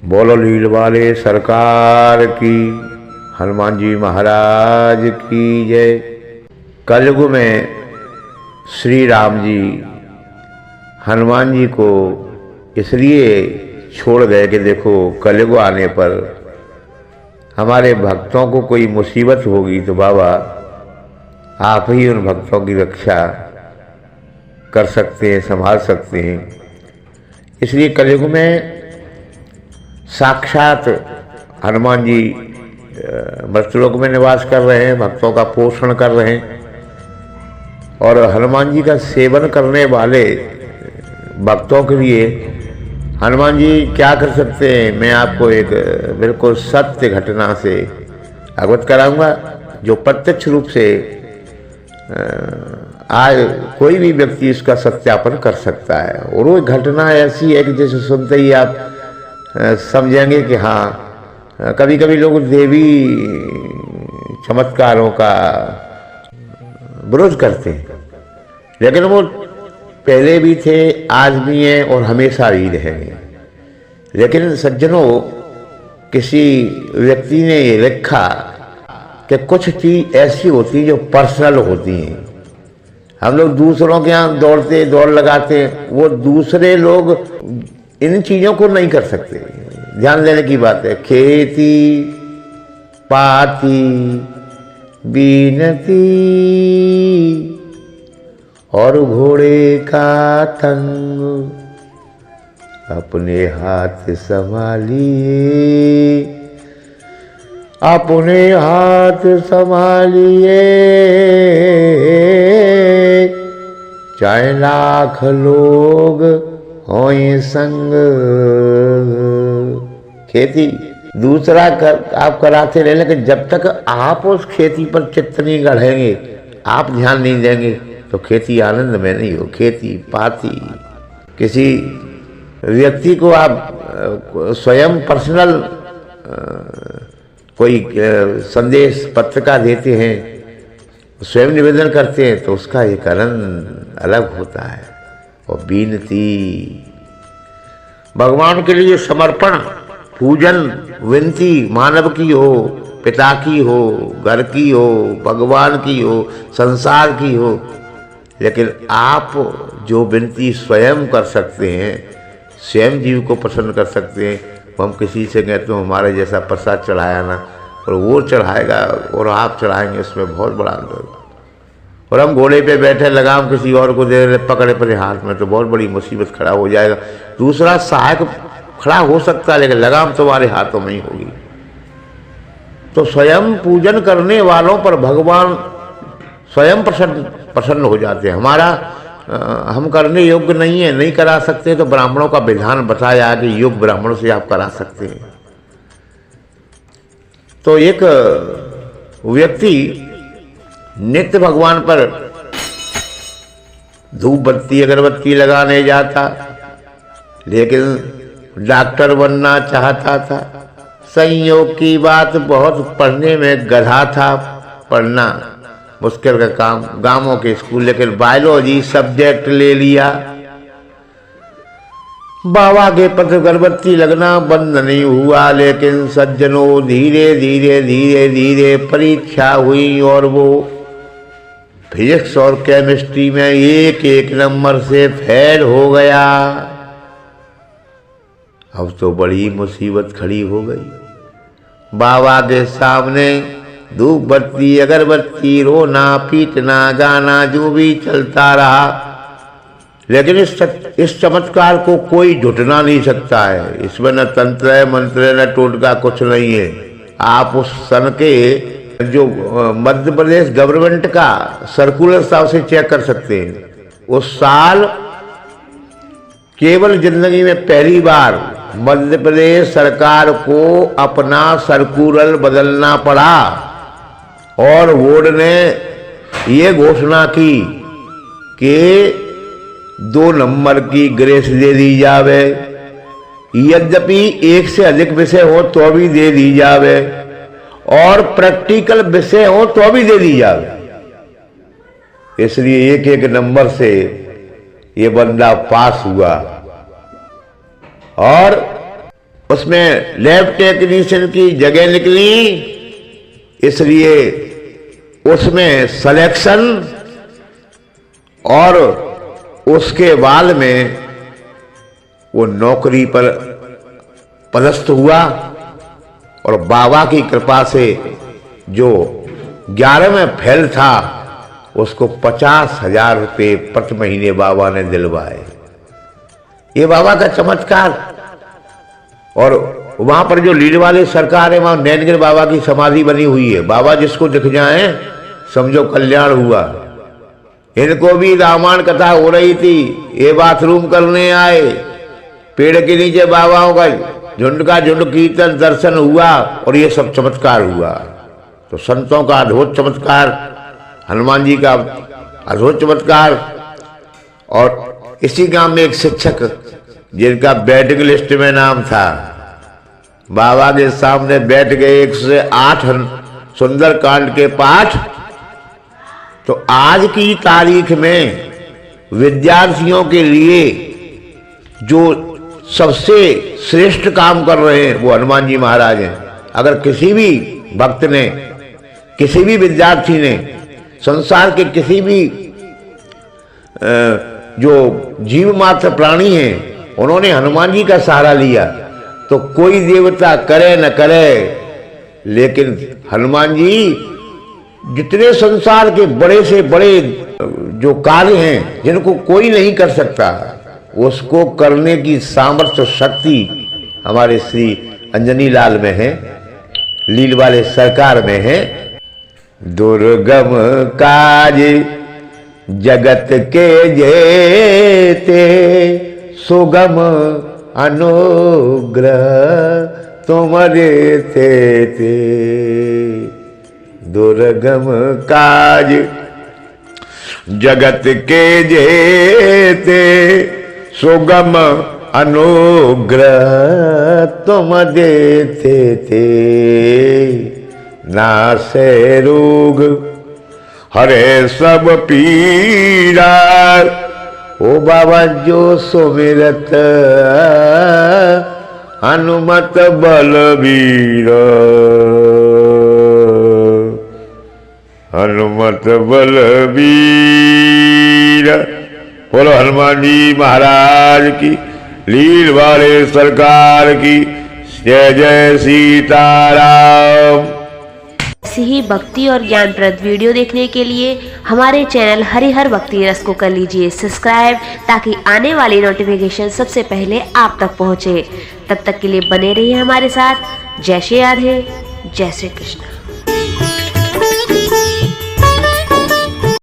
बोलो लील वाले सरकार की, हनुमान जी महाराज की जय। कलयुग में श्री राम जी हनुमान जी को इसलिए छोड़ गए कि देखो कलयुग आने पर हमारे भक्तों को कोई मुसीबत होगी तो बाबा आप ही उन भक्तों की रक्षा कर सकते हैं, संभाल सकते हैं। इसलिए कलयुग में साक्षात हनुमान जी मृत्युलोक में निवास कर रहे हैं, भक्तों का पोषण कर रहे हैं। और हनुमान जी का सेवन करने वाले भक्तों के लिए हनुमान जी क्या कर सकते हैं, मैं आपको एक बिल्कुल सत्य घटना से अवगत कराऊंगा, जो प्रत्यक्ष रूप से आज कोई भी व्यक्ति इसका सत्यापन कर सकता है। और वो घटना ऐसी है कि जैसे सुनते ही आप समझेंगे कि हाँ, कभी कभी लोग देवी चमत्कारों का विरोध करते हैं, लेकिन वो पहले भी थे, आज भी हैं और हमेशा भी रहेंगे। लेकिन सज्जनों, किसी व्यक्ति ने ये लिखा कि कुछ चीज ऐसी होती जो पर्सनल होती हैं। हम लोग दूसरों के यहाँ दौड़ते दौड़ लगाते हैं, वो दूसरे लोग इन चीजों को नहीं कर सकते। ध्यान देने की बात है। खेती पाती बीनती और घोड़े का टंग अपने हाथ संभालिए, अपने हाथ संभालिए, चाहे लाख लोग होए संग। खेती दूसरा आप कराते रहे, लेकिन जब तक आप उस खेती पर चित्त नहीं गढ़ेंगे, आप ध्यान नहीं देंगे, तो खेती आनंद में नहीं हो। खेती पाती किसी व्यक्ति को आप स्वयं पर्सनल कोई संदेश पत्रिका देते हैं, स्वयं निवेदन करते हैं, तो उसका एक आनंद अलग होता है। और बीनती भगवान के लिए समर्पण, पूजन, विनती मानव की हो, पिता की हो, घर की हो, भगवान की हो, संसार की हो, लेकिन आप जो विनती स्वयं कर सकते हैं, स्वयं जीव को प्रसन्न कर सकते हैं। हम किसी से कहते हो हमारे जैसा प्रसाद चढ़ाया ना, और वो चढ़ाएगा और आप चढ़ाएंगे, उसमें बहुत बड़ा अंतर होगा। और हम घोड़े पे बैठे लगाम किसी और को दे रहे, पकड़े पड़े हाथ में, तो बहुत बड़ी मुसीबत खड़ा हो जाएगा। दूसरा सहायक खड़ा हो सकता है, लेकिन लगाम तुम्हारे हाथों में ही होगी। तो स्वयं पूजन करने वालों पर भगवान स्वयं प्रसन्न हो जाते हैं। हमारा हम करने योग्य नहीं है, नहीं करा सकते, तो ब्राह्मणों का विधान बताया कि योग ब्राह्मणों से आप करा सकते हैं। तो एक व्यक्ति नित्य भगवान पर धूप बत्ती अगरबत्ती लगाने जाता, लेकिन डॉक्टर बनना चाहता था। संयोग की बात, बहुत पढ़ने में गधा था, पढ़ना मुश्किल का काम, गांवों के स्कूल, लेकिन बायोलॉजी सब्जेक्ट ले लिया। बाबा के पत्र अगरबत्ती लगना बंद नहीं हुआ, लेकिन सज्जनों धीरे धीरे धीरे धीरे परीक्षा हुई और वो फिजिक्स और केमिस्ट्री में एक एक नंबर से फेल हो गया। अब तो बड़ी मुसीबत खड़ी हो गई। बाबा के सामने धूप बत्ती अगरबत्ती, रोना पीटना गाना जो भी चलता रहा, लेकिन इस चमत्कार को कोई झुटना नहीं सकता है। इसमें न तंत्र है, मंत्र है, न टोटका, कुछ नहीं है। आप उस सन के जो मध्य प्रदेश गवर्नमेंट का सर्कुलर था उसे चेक कर सकते हैं। उस साल केवल जिंदगी में पहली बार मध्य प्रदेश सरकार को अपना सर्कुलर बदलना पड़ा और बोर्ड ने ये घोषणा की कि 2 नंबर की ग्रेस दे दी जावे, यद्यपि 1 से अधिक विषय हो तो भी दे दी जावे, और प्रैक्टिकल विषय हो तो भी दे दी जावे। इसलिए 1 नंबर से ये बंदा पास हुआ। और उसमें लैब टेक्नीशियन की जगह निकली, इसलिए उसमें सिलेक्शन और उसके बाद में वो नौकरी पर पदस्थ हुआ। और बाबा की कृपा से जो 11वें फेल था उसको 50,000 रुपये प्रति महीने बाबा ने दिलवाए। ये बाबा का चमत्कार। और वहां पर जो लीड वाले सरकार है, वहां नैनगिर बाबा की समाधि बनी हुई है। बाबा जिसको दिख जाए समझो कल्याण हुआ। इनको भी रामायण कथा हो रही थी, ये बाथरूम करने आए, पेड़ के नीचे बाबाओं का झुंड का झुंड कीर्तन दर्शन हुआ और ये सब चमत्कार हुआ। तो संतों का अद्भुत चमत्कार, हनुमान जी का अद्भुत चमत्कार। और इसी गांव में एक शिक्षक जिनका वेटिंग लिस्ट में नाम था, बाबा के सामने बैठ गए 108 सुंदर कांड के पाठ। तो आज की तारीख में विद्यार्थियों के लिए जो सबसे श्रेष्ठ काम कर रहे हैं वो हनुमान जी महाराज हैं। अगर किसी भी भक्त ने, किसी भी विद्यार्थी ने, संसार के किसी भी जो जीव मात्र प्राणी हैं उन्होंने हनुमान जी का सहारा लिया, तो कोई देवता करे न करे, लेकिन हनुमान जी जितने संसार के बड़े से बड़े जो कार्य हैं जिनको कोई नहीं कर सकता, उसको करने की सामर्थ्य शक्ति हमारे श्री अंजनी लाल में है, लील वाले सरकार में है। दुर्गम काज जगत के जेते, सुगम अनुग्रह तुम्हारे थे। दुर्गम काज जगत के जेते, सुगम अनुग्रह तुम देते थे। नासे रोग हरे सब पीरा, ओ बाबा जो सुमिरत हनुमत बलबीर। हनुमत बलबीर। बोलो हनुमान जी महाराज की, लील वाले सरकार की जय जय सीताराम। ऐसी ही भक्ति और ज्ञानप्रद वीडियो देखने के लिए हमारे चैनल हरिहर भक्ति रस को कर लीजिए सब्सक्राइब, ताकि आने वाली नोटिफिकेशन सबसे पहले आप तक पहुंचे। तब तक के लिए बने रहिए हमारे साथ। जय श्री राधे, जय श्री कृष्ण।